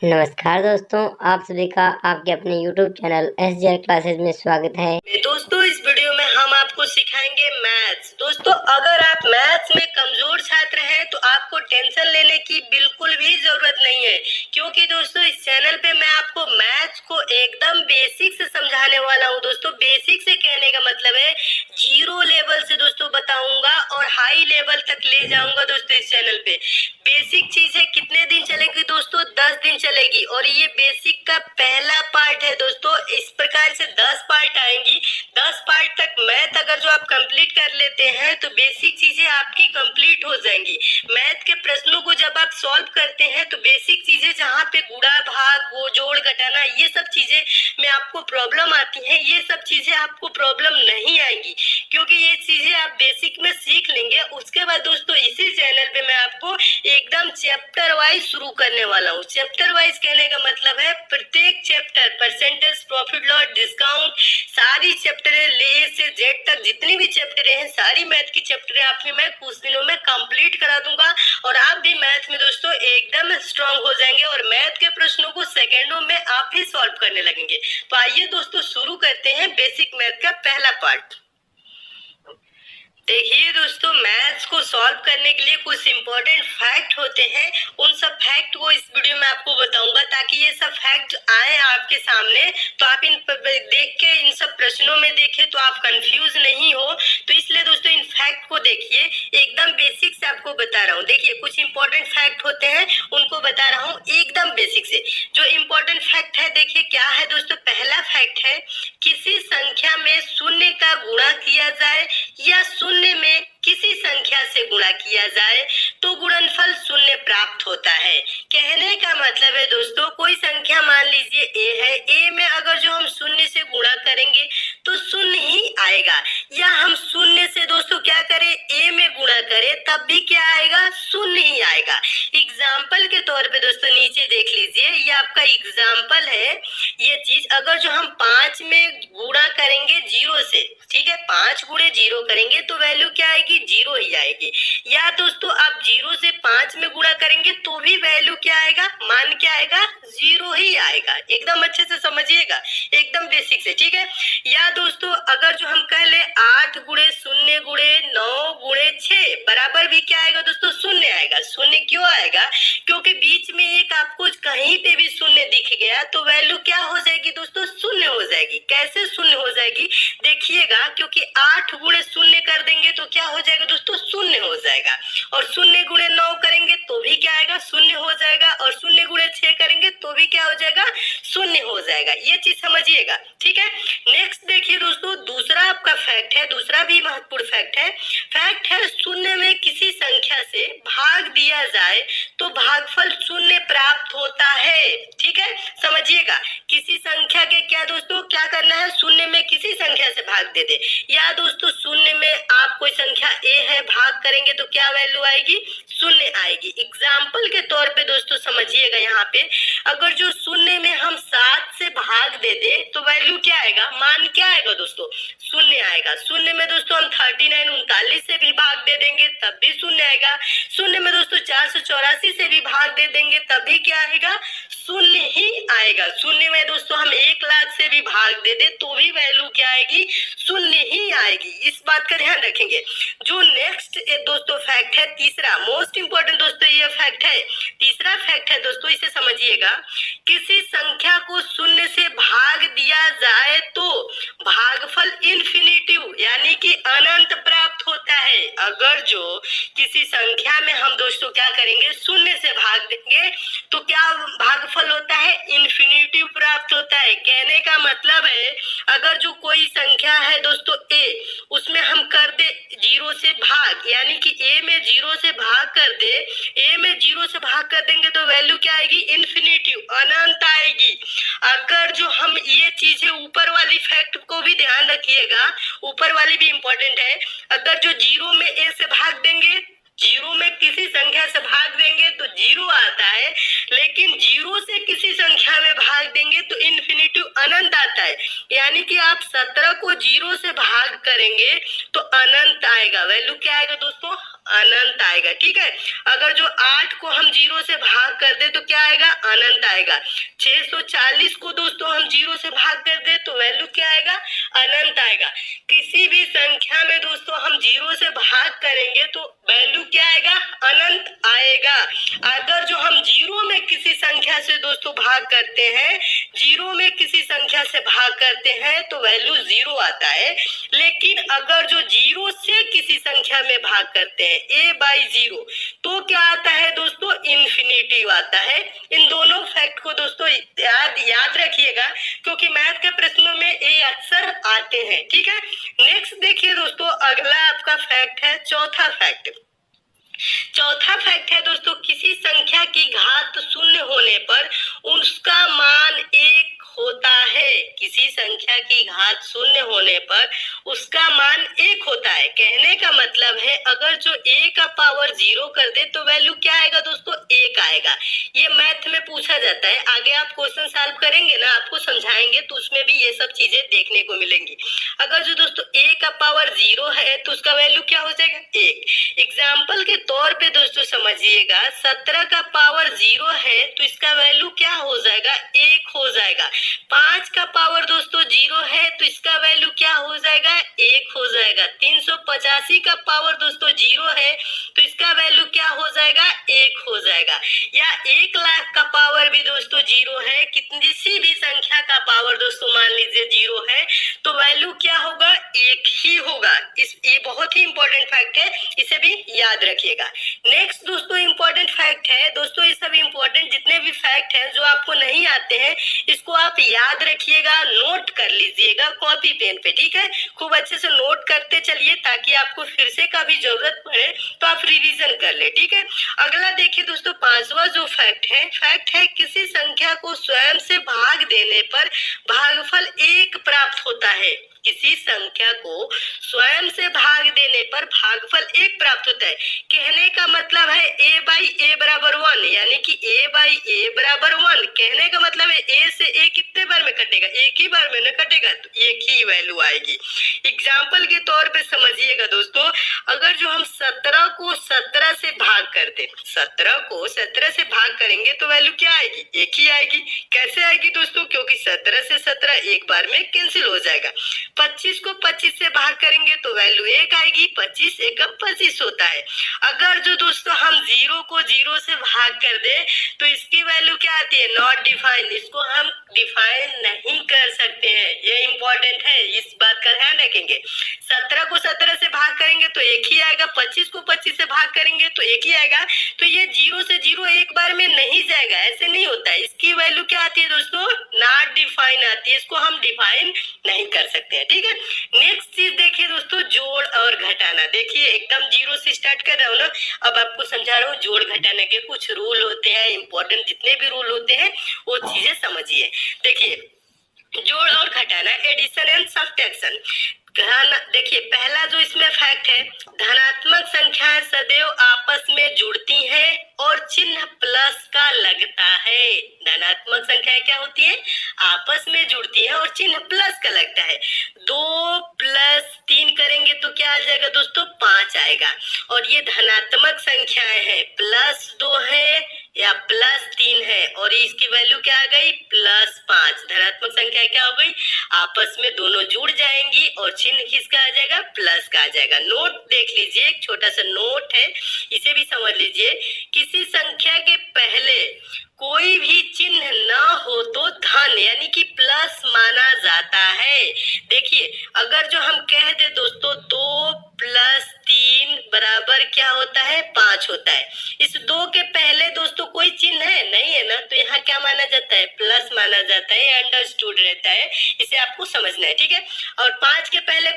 नमस्कार दोस्तों, आप सभी का आपके अपने YouTube चैनल SJR क्लासेस में स्वागत है। दोस्तों इस वीडियो में हम आपको सिखाएंगे मैथ्स। दोस्तों अगर आप मैथ्स में कमजोर छात्र हैं तो आपको टेंशन लेने की बिल्कुल भी जरूरत नहीं है, क्योंकि दोस्तों इस चैनल पे मैं आपको मैथ्स को एकदम बेसिक से समझाने वाला हूँ। दोस्तों बेसिक से कहने का मतलब है जीरो लेवल से दोस्तों बताऊंगा और हाई लेवल तक ले जाऊंगा। दोस्तों इस चैनल पे बेसिक चीजें कितने दिन चलेगी दोस्तों? 10 दिन चलेगी और ये बेसिक का पहला पार्ट है। दोस्तों इस प्रकार से 10 पार्ट आएंगी। 10 पार्ट तक मैथ अगर जो आप कंप्लीट कर लेते हैं तो बेसिक चीजें आपकी कंप्लीट हो जाएंगी। मैथ के प्रश्नों को जब आप सॉल्व करते हैं तो बेसिक चीजें जहाँ पे गुणा भाग वो जोड़ घटाना ये सब चीजें में आपको प्रॉब्लम आती है, ये सब चीजें आपको प्रॉब्लम नहीं आएंगी, क्योंकि ये चीजें आप बेसिक में सीख लेंगे। उसके बाद दोस्तों इसी चैनल पे मैं आपको एकदम चैप्टर वाइज शुरू करने वाला हूँ। चैप्टर वाइज कहने का मतलब है प्रत्येक chapter percentage, profit loss, discount, सारी चैप्टर ले से जेड तक जितनी भी चैप्टर हैं सारी मैथ की चैप्टर आपकी मैं कुछ दिनों में कंप्लीट करा दूंगा और आप भी मैथ में दोस्तों एकदम स्ट्रांग हो जाएंगे और मैथ के प्रश्नों को सेकेंडों में आप ही सॉल्व करने लगेंगे। तो आइए दोस्तों शुरू करते हैं बेसिक मैथ का पहला पार्ट। देखिए दोस्तों मैथ्स को सॉल्व करने के लिए कुछ इंपॉर्टेंट फैक्ट होते हैं, उन सब फैक्ट को इस वीडियो में आपको बताऊंगा ताकि ये सब फैक्ट आए आपके सामने तो आप इन देख के इन सब प्रश्नों में देखें तो आप कंफ्यूज नहीं हो। तो इसलिए दोस्तों इन फैक्ट को देखिए, एकदम बेसिक से आपको बता रहा हूँ। देखिए कुछ इंपॉर्टेंट फैक्ट होते हैं उनको बता रहा हूँ एकदम बेसिक से। जो इंपॉर्टेंट फैक्ट है देखिए क्या है दोस्तों, पहला फैक्ट है किसी संख्या में शून्य का गुणा किया जाए या शून्य में किसी संख्या से गुणा किया जाए तो गुणनफल शून्य प्राप्त होता है। कहने का मतलब है दोस्तों कोई संख्या मान लीजिए a है, a में अगर जो हम शून्य से गुणा करेंगे तो शून्य ही आएगा, या हम शून्य से दोस्तों क्या करें a में गुणा करें तब भी क्या आएगा? शून्य ही आएगा। एग्जाम्पल के तौर पे दोस्तों नीचे देख लीजिए, ये आपका एग्जाम्पल है। ये चीज अगर जो हम 5 में गुणा करेंगे 0 से, ठीक है, 5 गुणे 0 करेंगे तो वैल्यू क्या आएगी? 0 ही आएगी। या दोस्तों आप 0 से 5 में गुणा करेंगे तो भी वैल्यू क्या आएगा? मान क्या आएगा? 0 ही आएगा। एकदम अच्छे से समझिएगा, एकदम बेसिक से, ठीक है। या दोस्तों अगर जो हम कह ले 8 गुणे 0 गुणे 9 गुणे 6 बराबर भी क्या आएगा दोस्तों? शून्य आएगा। शून्य क्यों आएगा? क्योंकि बीच में एक आपको कहीं पे भी शून्य दिख गया तो वैल्यू क्या हो जाएगी दोस्तों? शून्य हो जाएगी। कैसे शून्य हो जाएगी देखिएगा, क्योंकि 8 गुणे 0 कर देंगे तो क्या हो जाएगा दोस्तों? शून्य हो जाएगा। और 0 गुणे 9 करेंगे तो भी क्या आएगा? शून्य हो जाएगा। और 0 गुणे 6 करेंगे तो भी क्या हो जाएगा? शून्य हो जाएगा। ये चीज समझिएगा, ठीक है। नेक्स्ट देखिए दोस्तों दूसरा आपका फैक्ट है, दूसरा भी महत्वपूर्ण फैक्ट है। फैक्ट है शून्य में किसी संख्या से भाग दिया जाए तो भागफल शून्य प्राप्त होता है, ठीक है। समझिएगा किसी संख्या के क्या दोस्तों क्या करना है? शून्य में किसी संख्या से भाग दे दे, या दोस्तों शून्य में आप कोई संख्या a है भाग करेंगे तो क्या वैल्यू आएगी? शून्य आएगी। एग्जाम्पल के तौर पे दोस्तों समझिएगा, यहाँ पे अगर जो शून्य में हम 7 से भाग दे दे तो वैल्यू क्या आएगा? मान क्या आएगा दोस्तों? शून्य आएगा। शून्य में दोस्तों हम 39 39 से भी भाग दे देंगे तब भी शून्य आएगा। शून्य में दोस्तों 484 से भी भाग दे देंगे तब भी क्या आएगा? शून्य ही आएगा। शून्य में दोस्तों हम 1 लाख से भी भाग दे दे तो भी वैल्यू क्या आएगी? शून्य ही आएगी। इस बात का ध्यान रखेंगे। जो नेक्स्ट दोस्तों फैक्ट है तीसरा, मोस्ट इंपोर्टेंट दोस्तों ये फैक्ट है। तीसरा फैक्ट है दोस्तों, इसे समझिएगा, किसी संख्या को शून्य से भाग दिया जाए तो भागफल इन्फिनिटिव यानी कि अनंत प्राप्त होता है। अगर जो किसी संख्या में हम दोस्तों क्या करेंगे? शून्य से भाग देंगे तो क्या भागफल होता है? इन्फिनिटिव प्राप्त होता है। कहने का मतलब है अगर जो कोई संख्या है दोस्तों a, उसमें हम कर दे 0 से भाग, यानी कि a में 0 से भाग कर दे, a में 0 से भाग कर देंगे तो वैल्यू क्या आएगी? इन्फिनिटिव, अनंत आएगी। अगर जो हम ये चीजें ऊपर वाली फैक्ट को भी ध्यान रखिएगा, ऊपर वाली भी इंपॉर्टेंट है। अगर जो 0 में a से भाग देंगे, 0 में किसी संख्या से भाग देंगे तो 0 आता है, लेकिन 0 से किसी संख्या में भाग देंगे तो इन्फिनिटिव अनंत आता है। यानी कि आप 17 को 0 से भाग करेंगे तो अनंत आएगा। वैल्यू क्या आएगा दोस्तों? अनंत आएगा। ठीक है, अगर जो 8 को हम 0 से भाग कर दे तो क्या आएगा, अनंत आएगा। 640 को दोस्तों हम 0 से भाग कर दे तो वैल्यू क्या आएगा, अनंत आएगा। किसी भी संख्या में दोस्तों हम 0 से भाग करेंगे तो वैल्यू क्या आएगा, अनंत आएगा। अगर जो हम 0 में किसी संख्या से दोस्तों भाग करते हैं, 0 में किसी संख्या से भाग करते हैं तो वैल्यू 0 आता है। लेकिन अगर जो 0 से किसी संख्या में भाग करते हैं a/0 तो क्या आता है दोस्तों, इन्फिनेटिव आता है। इन दोनों फैक्ट को दोस्तों याद रखिएगा, क्योंकि मैथ के प्रश्नों में ये अक्सर आते हैं। ठीक है, नेक्स्ट देखिए दोस्तों, अगला आपका फैक्ट है चौथा फैक्ट। चौथा फैक्ट है दोस्तों, किसी संख्या की घात शून्य होने पर उसका मान 1 होता है। किसी संख्या की घात शून्य होने पर उसका मान 1 होता है। कहने का मतलब है अगर जो a का पावर 0 कर दे तो वैल्यू क्या आएगा दोस्तों, 1 आएगा। ये मैथ में पूछा जाता है। आगे आप क्वेश्चन सॉल्व करेंगे ना, आपको समझाएंगे तो उसमें भी ये सब चीजें देखने को मिलेंगी। अगर जो दोस्तों a का पावर 0 है तो उसका वैल्यू क्या हो जाएगा, 1। एग्जाम्पल के तौर पे दोस्तों समझिएगा, 17 का पावर 0 है तो इसका वैल्यू क्या हो जाएगा, 1 हो जाएगा। 5 का पावर दोस्तों 0 है तो इसका वैल्यू क्या हो जाएगा, 1 हो जाएगा। 385 का पावर दोस्तों 0 है तो इसका वैल्यू क्या हो जाएगा, 1 हो जाएगा। या 1 लाख का पावर भी दोस्तों 0 है, किसी भी संख्या का पावर दोस्तों मान लीजिए 0 है तो वैल्यू क्या होगा, 1 ही होगा। ये बहुत ही इंपॉर्टेंट फैक्ट है, इसे भी याद रखिएगा। नेक्स्ट दोस्तों इंपॉर्टेंट फैक्ट है दोस्तों, ये सब इंपॉर्टेंट जितने भी फैक्ट हैं जो आपको नहीं आते हैं इसको आप याद रखिएगा, नोट कर लीजिएगा कॉपी पेन पे। ठीक है, खूब अच्छे से नोट करते चलिए ताकि आपको फिर से कभी जरूरत पड़े तो आप रिवीजन कर ले। ठीक है, अगला देखिए दोस्तों, पांचवा जो फैक्ट है किसी संख्या को स्वयं से भाग देने पर भागफल 1 प्राप्त होता है। किसी संख्या को स्वयं से भाग देने पर भागफल 1 प्राप्त होता है। कहने का मतलब है a/a बराबर 1, यानी कि a/a बराबर 1। कहने का मतलब है a से a कितने बार में कटेगा, एक ही बार में न कटेगा तो एक ही वैल्यू आएगी। एग्जाम्पल के तौर पे समझिएगा दोस्तों, अगर जो हम 17 को 17 से भाग कर दे, 17 को 17 से भाग करेंगे तो वैल्यू क्या आएगी, एक ही आएगी। कैसे आएगी दोस्तों, क्योंकि 17 से 17 एक बार में कैंसिल हो जाएगा। 25 को 25 से भाग करेंगे तो वैल्यू 1 आएगी। 25 एकम 25 होता है। अगर जो दोस्तों हम 0 को 0 से भाग कर दे तो इसकी वैल्यू क्या आती है, नॉट डिफाइन। इसको हम डिफाइन नहीं कर सकते हैं, ये इंपॉर्टेंट है, इस बात का ध्यान रखेंगे। 17 को 17 से भाग करेंगे तो 1 ही आएगा। 25 को 25 से भाग करेंगे तो 1 ही आएगा। तो ये 0 से 0 एक बार में नहीं जाएगा, ऐसे नहीं होता है। इसकी वैल्यू क्या आती है दोस्तों, नॉट डिफाइन आती है, इसको हम डिफाइन नहीं कर सकते हैं। ठीक है, नेक्स्ट चीज देखिए दोस्तों, जोड़ और घटाना। देखिए एकदम 0 से स्टार्ट कर रहा हूँ ना, अब आपको समझा रहा हूँ जोड़ घटाने के कुछ रूल होते हैं, इंपॉर्टेंट जितने भी रूल होते हैं वो चीजें समझिए। देखिए जोड़ और घटाना, एडिशन एंड सब्ट्रैक्शन। देखिए पहला जो इसमें फैक्ट है, धनात्मक संख्याएं सदैव आपस में जुड़ती हैं और चिन्ह प्लस का लगता है। धनात्मक संख्याएं क्या होती है, आपस में जुड़ती है और चिन्ह प्लस का लगता है। 2 + 3 करेंगे तो क्या आ जाएगा दोस्तों, 5 आएगा। और ये धनात्मक संख्याएं हैं, +2 है या +3 है और इसकी वैल्यू क्या आ गई, +5। धनात्मक संख्या क्या हो गई, आपस में दोनों जुड़ जाएंगी और चिन्ह किसका आ जाएगा, प्लस का आ जाएगा। नोट देख लीजिए, एक छोटा सा नोट है, इसे भी समझ लीजिए। किसी संख्या के पहले कोई भी चिन्ह ना हो तो धन यानी कि प्लस माना जाता है। देखिए अगर जो हम कह दे दोस्तों 2 + 3 बराबर क्या होता है, 5 होता है। इस 2 के पहले दोस्तों कोई चिन्ह है, नहीं है ना, तो यहाँ क्या माना जाता है, प्लस माना जाता है, अंडरस्टूड रहता है, इसे आपको समझना है। ठीक है, और 5 के पहले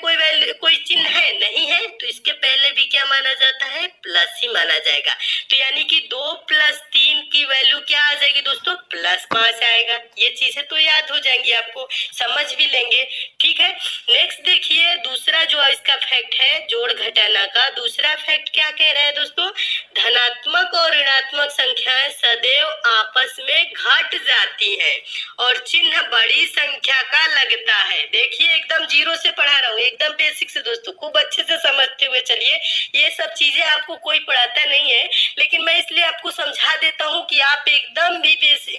कोई चिन्ह है, नहीं है, तो इसके पहले भी क्या माना जाता है, प्लस ही माना जाएगा। तो यानी कि 2 + 3 की वैल्यू क्या आ जाएगी दोस्तों, +5 आएगा। ये चीजें तो याद हो जाएंगी, आपको समझ भी लेंगे। ठीक है, नेक्स्ट देखिए दूसरा जो इसका फैक्ट है जोड़ घटाना का, दूसरा फैक्ट क्या कह रहा है दोस्तों, धनात्मक और ऋणात्मक संख्याएं सदैव आपस में में घट जाती हैं और चिन्ह बड़ी संख्या का लगता है। देखिए एकदम जीरो से पढ़ा रहा हूँ, एकदम बेसिक से दोस्तों, खूब अच्छे से समझते हुए चलिए। ये सब चीजें आपको कोई पढ़ाता नहीं है, लेकिन मैं इसलिए आपको समझा देता हूँ कि आप एकदम भी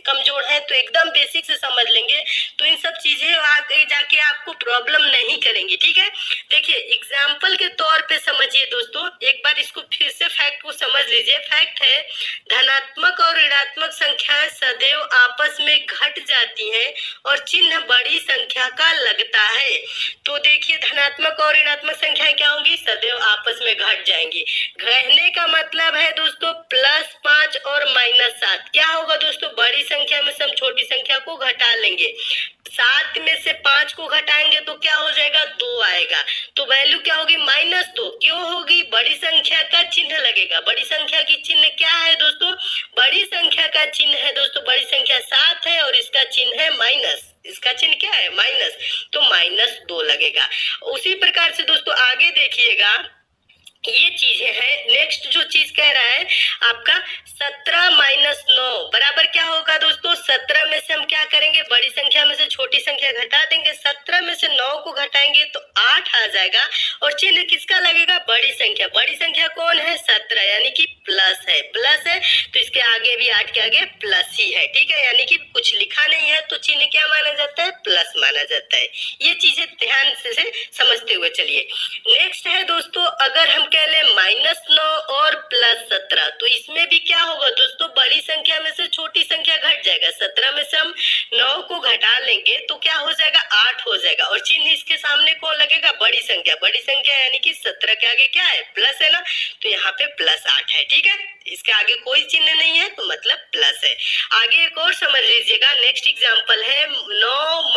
कमजोर हैं तो एकदम बेसिक से समझ लेंगे तो इन सब चीजें आगे जाके आपको प्रॉब्लम नहीं करेंगी। ठीक है, देखिए एग्जाम्पल के तौर पे समझिए दोस्तों, एक बार इसको फिर से फैक्ट को समझ लीजिए। फैक्ट है धनात्मक और ऋणात्मक संख्याएं सदैव आपस में घट जाती हैं और चिन्ह बड़ी संख्या का लगता है। तो देखिए धनात्मक और ऋणात्मक संख्याएं क्या होंगी, सदैव आपस में घट जाएंगी। कहने का मतलब है दोस्तों +5 और -7 क्या होगा दोस्तों, बड़ी संख्या में से हम छोटी संख्या को घटा लेंगे। 7 में से 5 को घटाएंगे तो क्या हो जाएगा, 2 आएगा। तो वैल्यू क्या होगी, -2। क्यों होगी, बड़ी संख्या का चिन्ह लगेगा। बड़ी संख्या की चिन्ह क्या है दोस्तों, बड़ी संख्या का चिन्ह है दोस्तों, बड़ी संख्या 7 है और इसका चिन्ह है माइनस। इसका चिन्ह क्या है, माइनस, तो -2 लगेगा। उसी प्रकार से दोस्तों आगे देखिएगा, ये चीजें है। नेक्स्ट जो चीज कह रहा है आपका 17 - 9 बराबर क्या होगा दोस्तों, 17 में से हम क्या करेंगे, बड़ी संख्या में से छोटी संख्या घटा देंगे। 17 में से 9 को घटाएंगे तो 8 आ जाएगा और चिन्ह किसका लगेगा, बड़ी संख्या। बड़ी संख्या कौन है, 17, यानी कि प्लस है। प्लस है तो इसके आगे भी 8 के आगे प्लस ही है। ठीक है, यानी कि कुछ लिखा नहीं है तो चिन्ह क्या माना जाता है, प्लस माना जाता है। ये चीजें ध्यान से समझते हुए चलिए। नेक्स्ट है दोस्तों, अगर हम कह ले -9 और +17 तो इसमें भी क्या होगा दोस्तों, बड़ी संख्या में से छोटी संख्या घट जाएगा। 17 में से हम 9 को घटा लेंगे तो क्या हो जाएगा, 8 हो जाएगा और चिन्ह इसके सामने कौन लगेगा, बड़ी संख्या। बड़ी संख्या यानी कि 17 के आगे क्या है, प्लस है ना, तो यहाँ पे +8 है। ठीक है, इसके आगे कोई चिन्ह नहीं है तो मतलब प्लस है। आगे एक और समझ लीजिएगा, नेक्स्ट एग्जांपल है 9 -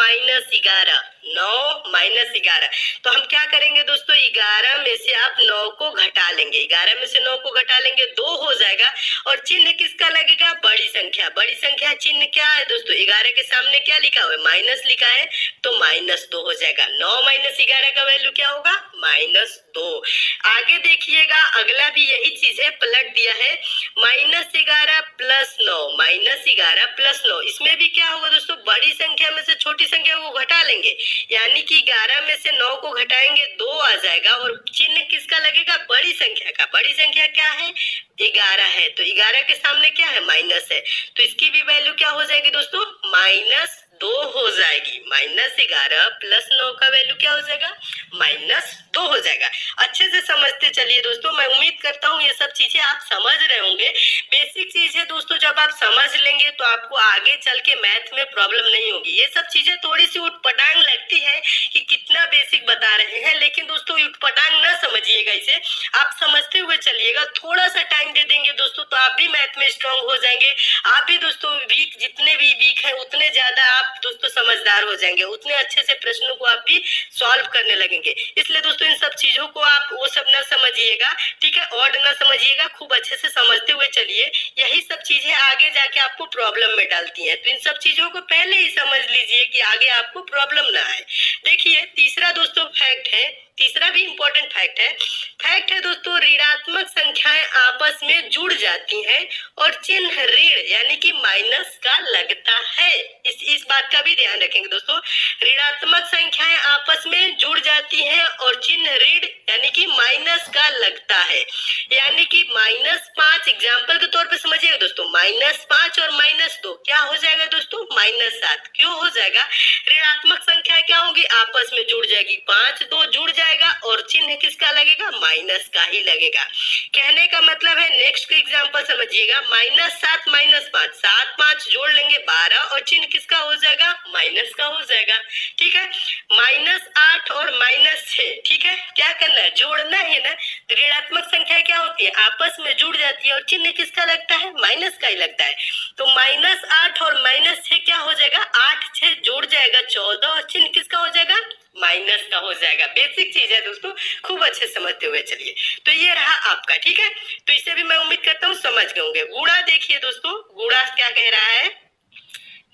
11। 9 - 11 तो हम क्या करेंगे दोस्तों, 11 में से आप 9 को घटा लेंगे। 11 में से 9 को घटा लेंगे 2 हो जाएगा और चिन्ह किसका लगेगा, बड़ी संख्या। बड़ी संख्या चिन्ह क्या है दोस्तों, 11 के सामने क्या लिखा हुआ है, माइनस लिखा है तो -2 हो जाएगा। 9 - 11 का वैल्यू क्या होगा, -2। आगे देखिएगा, अगला भी यही चीज है, पलट दिया है -11 + 9 -11 + 9 इसमें भी क्या होगा दोस्तों, बड़ी संख्या में से छोटी संख्या को घटा लेंगे, यानी कि 11 में से 9 को घटाएंगे 2 आ जाएगा और चिन्ह किसका लगेगा, बड़ी संख्या का। बड़ी संख्या क्या है, 11 है तो 11 के सामने क्या है, माइनस है तो इसकी भी वैल्यू क्या हो जाएगी दोस्तों, -2 हो जाएगी। -11 + 9 का वैल्यू क्या हो जाएगा, -2 हो जाएगा। अच्छे से समझते चलिए दोस्तों, मैं उम्मीद करता हूँ ये सब चीजें आप समझ रहे होंगे। बेसिक चीज है दोस्तों, जब आप समझ लेंगे तो आपको आगे चल के मैथ में प्रॉब्लम नहीं होगी। ये सब चीजें थोड़ी सी उटपटांग लगती है कि कितना बेसिक बता रहे हैं, लेकिन दोस्तों उटपटांग ना समझिएगा, इसे आप समझते हुए चलिएगा। थोड़ा सा टाइम दे देंगे दोस्तों तो आप भी मैथ में स्ट्रांग हो जाएंगे। आप भी दोस्तों वीक, जितने भी वीक है उतने ज्यादा आप दोस्तों समझदार हो जाएंगे, उतने अच्छे से प्रश्नों को आप भी सॉल्व करने लगेंगे। इसलिए दोस्तों इन सब चीजों को आप वो सब ना समझिएगा, ठीक है, और ना समझिएगा, खूब अच्छे से समझते हुए चलिए। यही सब चीजें आगे जाके आपको प्रॉब्लम में डालती हैं, तो इन सब चीजों को पहले ही समझ लीजिए कि आगे आपको प्रॉब्लम ना आए। देखिए तीसरा दोस्तों फैक्ट है, तीसरा भी इंपॉर्टेंट फैक्ट है दोस्तों, ऋणात्मक संख्याएं आपस में जुड़ जाती हैं और चिन्ह ऋण यानी कि माइनस का लगता है। इस बात का भी ध्यान रखेंगे दोस्तों, ऋणात्मक संख्याएं आपस में जुड़ जाती हैं और चिन्ह ऋण यानी कि माइनस का लगता है, यानी कि -5 एग्जाम्पल के तौर पे समझिएगा दोस्तों, -5 और -2 क्या हो जाएगा दोस्तों, -7। क्यों हो जाएगा, ऋणात्मक संख्या क्या होगी, आपस में जुड़ जाएगी, 5 2 जुड़ जाएगा और चिन्ह किसका लगेगा, माइनस का ही लगेगा। कहने का मतलब है, नेक्स्ट एग्जांपल समझिएगा, -7 - 5 7 5 जोड़ लेंगे 12 और चिन्ह किसका हो जाएगा, माइनस का हो जाएगा। ठीक है, -8 और -6, ठीक है, क्या करना है, जोड़ना है ना। ऋणात्मक संख्या क्या होती है, आपस में जुड़ जाती है और चिन्ह किसका लगता है, माइनस का ही लगता है। तो -8 और -6 क्या हो जाएगा, 8 6 जोड़ जाएगा 14 और चिन्ह किसका हो जाएगा, माइनस का हो जाएगा। बेसिक चीज है दोस्तों, खूब अच्छे समझते हुए चलिए। तो ये रहा आपका, ठीक है, तो इसे भी मैं उम्मीद करता हूँ समझ गए होंगे। गुणा देखिए दोस्तों, गुणा क्या कह रहा है,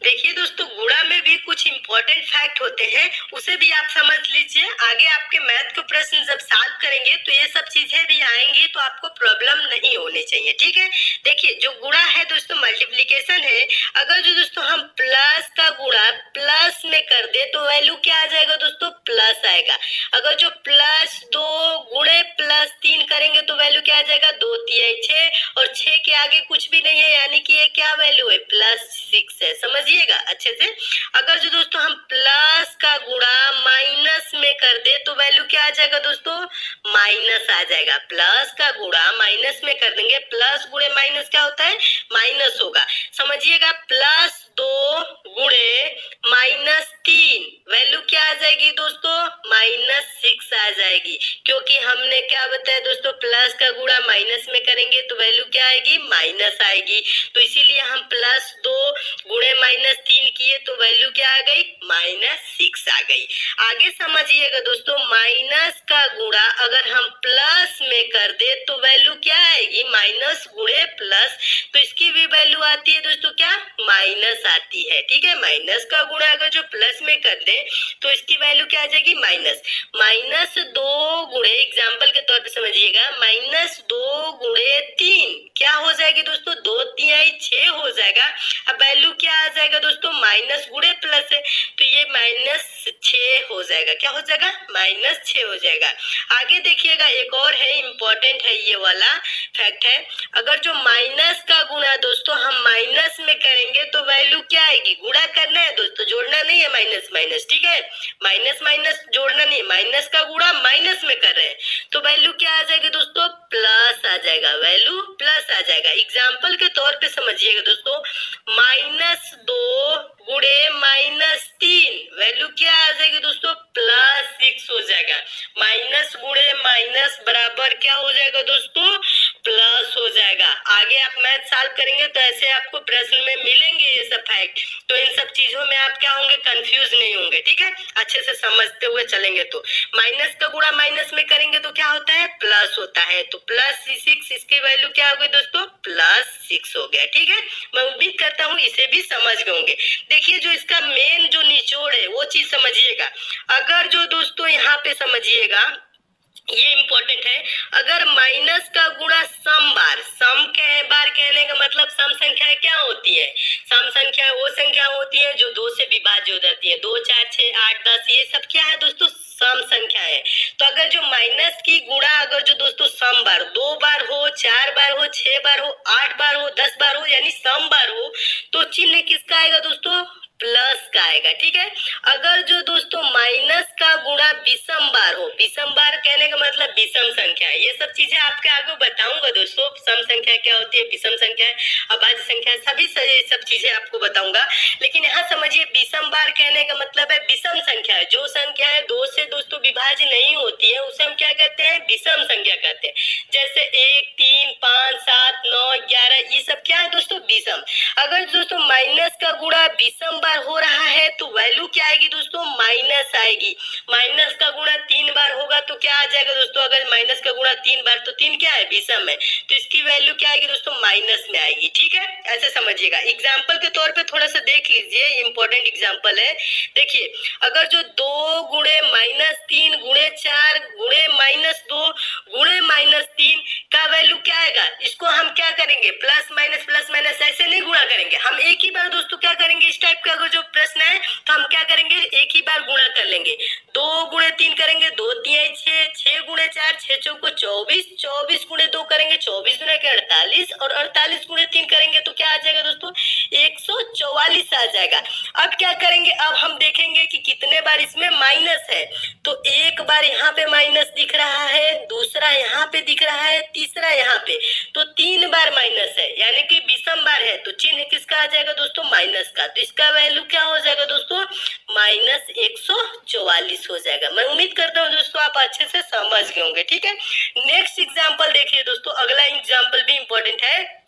देखिए दोस्तों गुणा में भी कुछ इम्पोर्टेंट फैक्ट होते हैं उसे भी आप समझ लीजिए। आगे आपके मैथ के प्रश्न जब सॉल्व करेंगे तो ये सब चीजें भी आएंगी तो आपको प्रॉब्लम नहीं होनी चाहिए, ठीक है। देखिए जो गुणा है दोस्तों मल्टीप्लीकेशन है, अगर जो दोस्तों हम प्लस का गुणा प्लस में कर दे तो वैल्यू क्या आ जाएगा दोस्तों, प्लस आएगा। अगर जो प्लस 2 गुणे प्लस 3 करेंगे तो वैल्यू क्या आ जाएगा, 2 3 6 और 6 के आगे कुछ भी नहीं है, यानी कि ये क्या वैल्यू है, +6 है। समझिएगा अच्छे से। अगर जो दोस्तों हम प्लस का गुणा माइनस में कर दे तो वैल्यू क्या आ जाएगा दोस्तों, माइनस आ जाएगा। प्लस का गुणा माइनस में कर देंगे, प्लस गुणे माइनस क्या होता है, माइनस होगा। समझिएगा +2 गुणे -3 वैल्यू क्या आ जाएगी दोस्तों, -6 आ जाएगी। क्योंकि हमने क्या बताया दोस्तों, प्लस का गुणा माइनस में करेंगे तो वैल्यू क्या आएगी, माइनस आएगी। तो इसीलिए हम +2 गुणे -3 किए तो वैल्यू क्या आ गई, -6 आ गई। आगे समझिएगा दोस्तों, माइनस का गुणा अगर हम प्लस में कर दे तो वैल्यू क्या आएगी, माइनस गुणे प्लस, तो इसकी भी वैल्यू आती है दोस्तों क्या, माइनस आती है, ठीक है। माइनस का गुणा अगर जो प्लस में कर दे तो इसकी वैल्यू क्या आ जाएगी, माइनस। -2 गुणे, एग्जाम्पल के तौर पे समझिएगा, -2 गुणे 3 क्या हो जाएगी दोस्तों, 2 3 6 हो जाएगा। अब वैल्यू क्या आ जाएगा दोस्तों, माइनस गुणे प्लस है तो ये -6 हो जाएगा। क्या हो जाएगा, -6 हो जाएगा। आगे देखिएगा एक और है, इम्पोर्टेंट है ये वाला फैक्ट है। अगर जो माइनस का गुणा दोस्तों हम माइनस में करेंगे तो वैल्यू क्या आएगी, गुणा करना है दोस्तों, जोड़ना नहीं है, माइनस माइनस, ठीक है। माइनस माइनस जोड़ना नहीं, माइनस का गुणा माइनस में कर रहे हैं तो वैल्यू क्या आ जाएगी दोस्तों, प्लस आ जाएगा, वैल्यू प्लस आ जाएगा। एग्जाम्पल के तौर पे समझिएगा दोस्तों, -2 गुणे -3 वैल्यू क्या आ जाएगी दोस्तों, +6 हो जाएगा। माइनस गुणे माइनस बराबर क्या हो जाएगा दोस्तों, प्लस हो जाएगा। आगे आप मैथ सॉल्व करेंगे तो ऐसे आपको प्रश्न में मिलेंगे ये सब फैक्ट, तो इन सब चीजों में आप क्या होंगे, कंफ्यूज नहीं होंगे, ठीक है। अच्छे से समझते हुए चलेंगे। तो माइनस का गुणा माइनस में करेंगे तो क्या होता है, प्लस होता है। तो +6 इसकी वैल्यू क्या हो गई दोस्तों, +6 हो गया, ठीक है। मैं उम्मीद करता हूँ इसे भी समझ गए होंगे। देखिए जो इसका मेन जो निचोड़ है वो चीज समझिएगा। अगर जो दोस्तों यहाँ पे समझिएगा, ये इम्पोर्टेंट है, अगर माइनस का गुणा सम बार कहने का मतलब सम संख्याएं क्या होती है, सम संख्या वो संख्या होती है जो 2 से विभाज्य हो जाती है। 2 4 6 8 10 ये सब क्या है दोस्तों, सम संख्या है। तो अगर जो माइनस की गुणा अगर जो दोस्तों सम बार 2 बार हो, 4 बार हो, 6 बार हो, 8 बार हो, 10 बार हो, यानी सम बार हो, तो चिन्ह किसका आएगा दोस्तों, प्लस का आएगा, ठीक है। अगर जो दोस्तों माइनस का गुणा विषम बार हो, विषम बार कहने का मतलब विषम संख्या है। ये सब चीजें आपके आगे बताऊंगा दोस्तों, सम संख्या क्या होती है, विषम संख्या है, अभाज्य संख्या, सभी सब चीजें आपको बताऊंगा। लेकिन यहाँ समझिए विषम बार कहने का मतलब है विषम संख्या है, जो संख्या है 2 से दोस्तों विभाज्य नहीं होती है उसे हम क्या कहते हैं, विषम संख्या कहते हैं। जैसे 1 3 5 7 9 11 ये सब क्या है दोस्तों, विषम। अगर दोस्तों माइनस का गुणा विषम बार हो रहा है तो वैल्यू क्या आएगी दोस्तों, माइनस आएगी। माइनस का गुणा 3 बार होगा तो क्या आ जाएगा दोस्तों, अगर माइनस का गुणा 3 बार तो 3 क्या है, विषम है, तो इसकी वैल्यू क्या आएगी दोस्तों, माइनस में आएगी, ठीक है। ऐसे समझिएगा। एग्जाम्पल के तौर पे थोड़ा सा देख लीजिए, इंपॉर्टेंट एग्जाम्पल है। देखिए अगर जो 2 गुणे -3 गुणे 4 गुणे -2 गुणे -3 का वैल्यू क्या आएगा, इसको हम क्या करेंगे, प्लस माइनस ऐसे नहीं गुणा करेंगे, हम एक ही बार दोस्तों क्या करेंगे, इस टाइप का अगर जो प्रश्न है तो हम क्या करेंगे, एक ही बार गुणा कर लेंगे। 2 गुणे 3 करेंगे, 2 3 6 6 गुणे 4 6 चौको 24 24 गुणे 2 करेंगे, 24 गुणे 48 और 48 गुणे 3 करेंगे तो क्या आ जाएगा दोस्तों, 144 आ जाएगा। अब क्या करेंगे, अब हम देखेंगे कि कितने बार इसमें माइनस है। तो एक बार यहाँ पे माइनस दिख रहा है, दूसरा यहाँ पे दिख रहा है, तीसरा यहाँ पे, तो 3 बार माइनस है, यानी कि विषम बार है, तो चिन्ह किसका आ जाएगा दोस्तों, माइनस का। तो इसका वैल्यू क्या हो जाएगा दोस्तों, -144 हो जाएगा। मैं उम्मीद करता हूँ दोस्तों आप अच्छे से समझ गए होंगे, ठीक है। नेक्स्ट एग्जाम्पल देखिए दोस्तों, अगला एग्जाम्पल भी इंपॉर्टेंट है।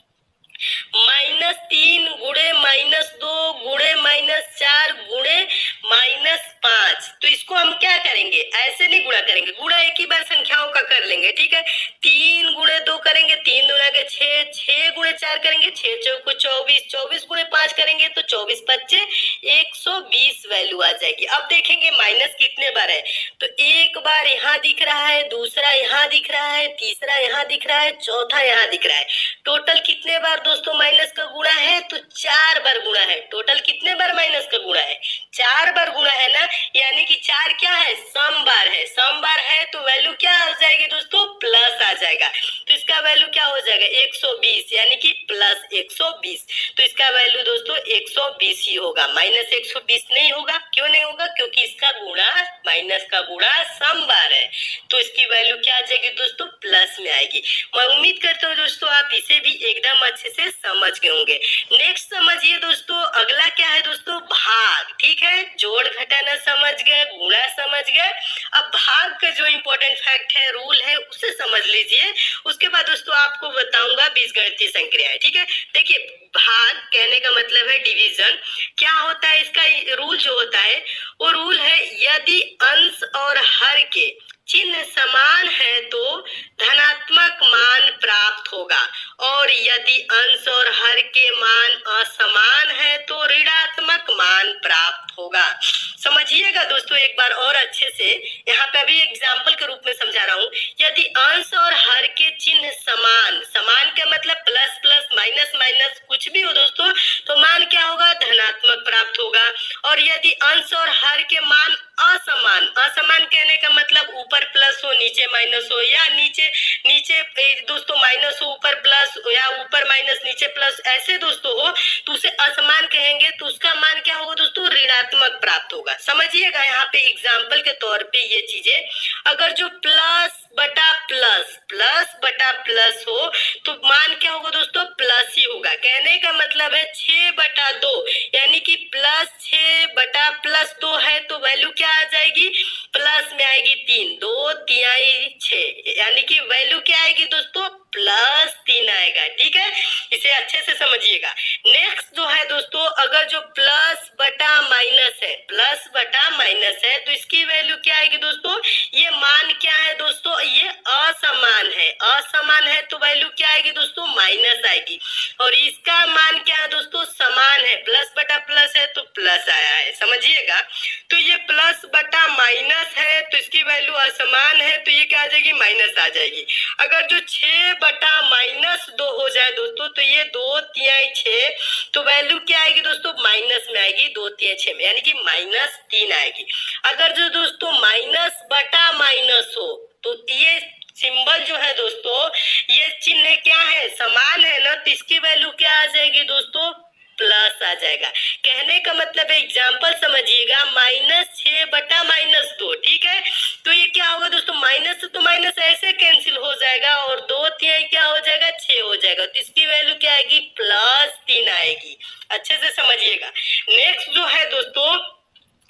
-3 गुणे -2 गुणे -4 गुणे -5, तो इसको हम क्या करेंगे, ऐसे नहीं गुणा करेंगे, गुणा एक ही बार संख्याओं का कर लेंगे, ठीक है। 3 गुणे 2 करेंगे, 3 दूना के 6 6 गुणे 4 करेंगे, 6 चौको 24 24 गुणे 5 करेंगे तो 24 25 120 वैल्यू आ जाएगी। अब देखेंगे माइनस कितने बार है, तो एक बार यहाँ दिख रहा है, दूसरा यहाँ दिख रहा है, तीसरा यहाँ दिख रहा है, चौथा यहाँ दिख रहा है। टोटल कितने बार दोस्तों माइनस का गुणा है, तो 4 बार गुणा है। टोटल कितने बार माइनस का गुणा है, 4 बार गुणा है ना, यानी कि 4 क्या है, सम बार है। सम बार है तो वैल्यू क्या आ जाएगी दोस्तों, प्लस आ जाएगा। तो इसका वैल्यू क्या हो जाएगा, 120, यानी कि प्लस 120। तो इसका वैल्यू दोस्तों 120 ही होगा, माइनस 120 नहीं होगा। क्यों नहीं होगा, क्योंकि इसका गुणा, माइनस का गुणा सम बार है, तो इसकी वैल्यू क्या आ जाएगी दोस्तों, प्लस में आएगी। मैं उम्मीद करता हूँ दोस्तों आप इसे भी एकदम अच्छे से समझ गए होंगे। नेक्स्ट समझिए दोस्तों, अगला क्या है दोस्तों, भाग। ठीक है, जोड़ घटाना समझ गए, गुणा समझ गए। अब भाग का जो इम्पोर्टेंट फैक्ट है, रूल है, उसे समझ लीजिए। उसके बाद दोस्तों आपको बताऊंगा बीजगणितीय संक्रियाएं। ठीक है, देखिए भाग कहने का मतलब है डिवीजन। क्या होता है इसका रूल जो होता है, वो रूल है यदि अंश और हर के चिन्ह समान है तो धनात्मक मान प्राप्त होगा, और यदि अंश और हर के मान असमान है तो ऋणात्मक मान प्राप्त होगा। समझिएगा दोस्तों एक बार और अच्छे से, यहाँ पे अभी एग्जाम्पल के रूप में समझा रहा हूँ। यदि अंश और हर के चिन्ह समान, समान का मतलब प्लस प्लस माइनस माइनस कुछ भी हो दोस्तों, तो मान क्या होगा, धनात्मक प्राप्त होगा। और यदि अंश और हर के मान असमान, असमान कहने का मतलब ऊपर प्लस हो नीचे माइनस हो, या नीचे नीचे दोस्तों माइनस हो ऊपर प्लस, या ऊपर माइनस नीचे प्लस, ऐसे दोस्तों हो तो उसे असमान कहेंगे। तो उसका मान क्या होगा दोस्तों, ऋणात्मक प्राप्त होगा। समझिएगा यहाँ पे एग्जाम्पल के तौर पे ये चीजें, अगर जो प्लस बटा प्लस, प्लस बटा प्लस हो तो मान क्या होगा दोस्तों, प्लस ही होगा। कहने का मतलब है 6/2, यानी कि प्लस 6/+2 है तो वैल्यू क्या आ जाएगी, प्लस में आएगी 3, 2 तिहाई 6, यानी कि वैल्यू क्या आएगी दोस्तों, +3 आएगा। ठीक है, इसे अच्छे से समझिएगा। नेक्स्ट जो है दोस्तों, अगर जो प्लस बटा माइनस है, प्लस बटा माइनस है, तो इसकी वैल्यू क्या आएगी दोस्तों, ये मान क्या है दोस्तों, ये असमान है। असमान है तो वैल्यू क्या आएगी दोस्तों, माइनस आएगी। और इसका मान क्या है दोस्तों, समान है, प्लस बटा प्लस है तो प्लस आया है। समझिएगा, तो ये प्लस बटा माइनस है तो इसकी वैल्यू असमान है, तो ये क्या आ जाएगी, माइनस आ जाएगी। अगर जो 6/-2 हो जाए दोस्तों, तो ये 2 तिहाई 6, तो वैल्यू क्या आएगी दोस्तों, माइनस में आएगी, 2 तिहाई 6 में, यानी कि -3 आएगी। अगर जो दोस्तों माइनस बटा माइनस हो तो ये सिंबल जो है दोस्तों, ये चिन्ह क्या है, समान है ना, तो इसकी वैल्यू क्या आ जाएगी दोस्तों, प्लस आ जाएगा। कहने का मतलब है, एग्जाम्पल समझिएगा, -6/-2। ठीक है, तो ये क्या होगा दोस्तों, माइनस तो माइनस ऐसे कैंसिल हो जाएगा, और 2 तिहाई क्या हो जाएगा, 6 हो जाएगा, तो इसकी वैल्यू क्या आएगी, +3 आएगी। अच्छे से समझिएगा। नेक्स्ट जो है दोस्तों,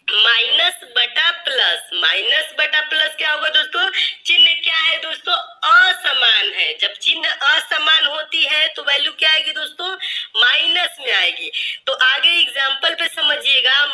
माइनस बटा प्लस, माइनस बटा प्लस क्या होगा दोस्तों, चिन्ह क्या है दोस्तों, असमान है। जब चिन्ह असमान होती है तो वैल्यू क्या आएगी दोस्तों, माइनस में आएगी। तो आगे एग्जाम्पल पे समझिएगा,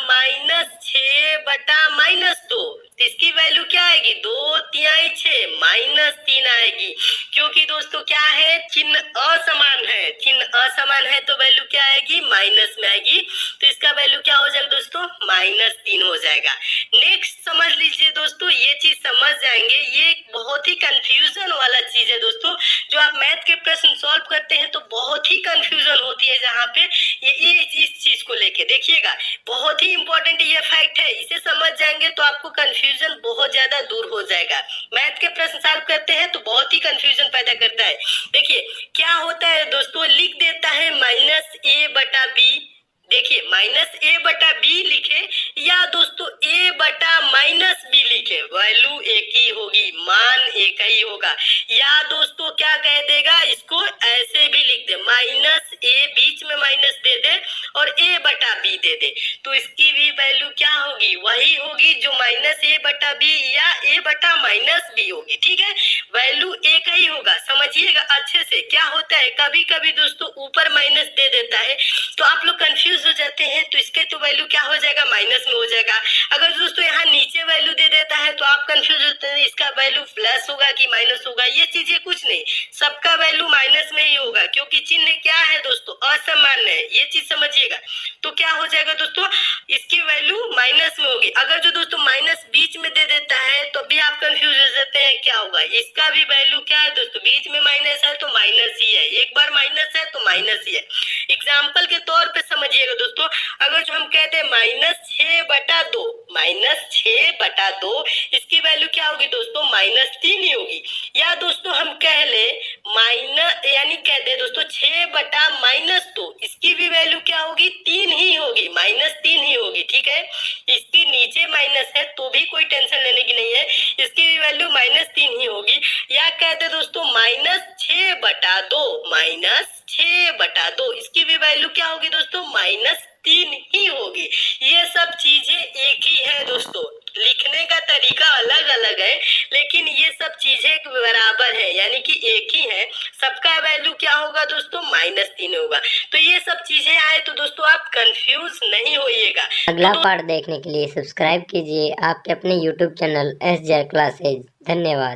-6/-2, इसकी वैल्यू क्या आएगी, 2 तिहाई 6, -3 आएगी। क्योंकि दोस्तों क्या है, चिन्ह असमान है, चिन्ह असमान है तो वैल्यू क्या आएगी, माइनस में आएगी। तो इसका वैल्यू क्या हो जाएगा दोस्तों, -3 हो जाएगा। नेक्स्ट समझ लीजिए दोस्तों, ये चीज समझ जाएंगे, ये बहुत ही कंफ्यूजन वाला चीज है दोस्तों। जो आप मैथ के प्रश्न सॉल्व करते हैं तो बहुत ही कंफ्यूजन होती है जहाँ पे ये इस चीज को लेके। देखिएगा, बहुत ही इंपॉर्टेंट ये फैक्ट है, इसे समझ जाएंगे तो आपको कंफ्यूजन बहुत ज्यादा दूर हो जाएगा। मैथ के प्रश्न सॉल्व करते हैं तो बहुत ही कंफ्यूजन पैदा करता है। देखिए क्या होता है दोस्तों, लिख देता है -a/b। देखिए -a/b लिखे या दोस्तों a/-b लिखे, वैल्यू एक ही होगी, मान एक ही होगा। या दोस्तों क्या कह देगा, इसको ऐसे भी लिख दे, -a, बीच में माइनस दे दे और a/b दे दे, तो इसकी भी वैल्यू क्या होगी, वही होगी जो -a/b या a/-b होगी। ठीक है, वैल्यू एक ही होगा। समझिएगा अच्छे से, क्या होता है कभी कभी दोस्तों ऊपर माइनस दे देता है तो आप लोग कंफ्यूज हो जाते हैं, तो इसके तो वैल्यू क्या हो जाएगा, माइनस में हो जाएगा। अगर दोस्तों यहाँ नीचे वैल्यू दे देता है तो आप कंफ्यूज होते हैं, इसका वैल्यू प्लस होगा कि माइनस होगा। ये चीजें कुछ नहीं, सबका वैल्यू माइनस में ही होगा, क्योंकि चिन्ह क्या है दोस्तों, असमान है। ये चीज समझिएगा। तो क्या हो जाएगा दोस्तों, इसकी वैल्यू माइनस में होगी। अगर जो दोस्तों माइनस बीच में दे देता है तो भी आप कंफ्यूज हो जाते हैं क्या होगा। इसका भी वैल्यू क्या है दोस्तों, बीच में माइनस है तो माइनस ही है, एक बार माइनस है तो माइनस ही है। एग्जाम्पल के तौर पे समझिएगा दोस्तों, अगर जो हम कहते हैं -6/2, -6/2 इसकी वैल्यू क्या होगी दोस्तों, -3 ही होगी। या दोस्तों हम कह ले यानी कह दे दोस्तों 6/-2, इसकी भी वैल्यू क्या होगी, 3 ही होगी, -3 ही होगी। ठीक है, इसके नीचे माइनस है तो भी कोई टेंशन लेने की नहीं है, इसकी भी वैल्यू -3 ही होगी। या कहते दोस्तों -6/2, इसकी भी वैल्यू क्या होगी दोस्तों, -3 ही होगी। ये सब चीजें एक ही है दोस्तों, लिखने का तरीका अलग अलग है लेकिन ये सब चीजें बराबर है, यानी कि एक ही है। सबका वैल्यू क्या होगा दोस्तों, -3 होगा। तो ये सब चीजें आए तो दोस्तों आप कंफ्यूज नहीं होइएगा। अगला पार्ट देखने के लिए सब्सक्राइब कीजिए आपके अपने YouTube चैनल SJR क्लासेज। धन्यवाद।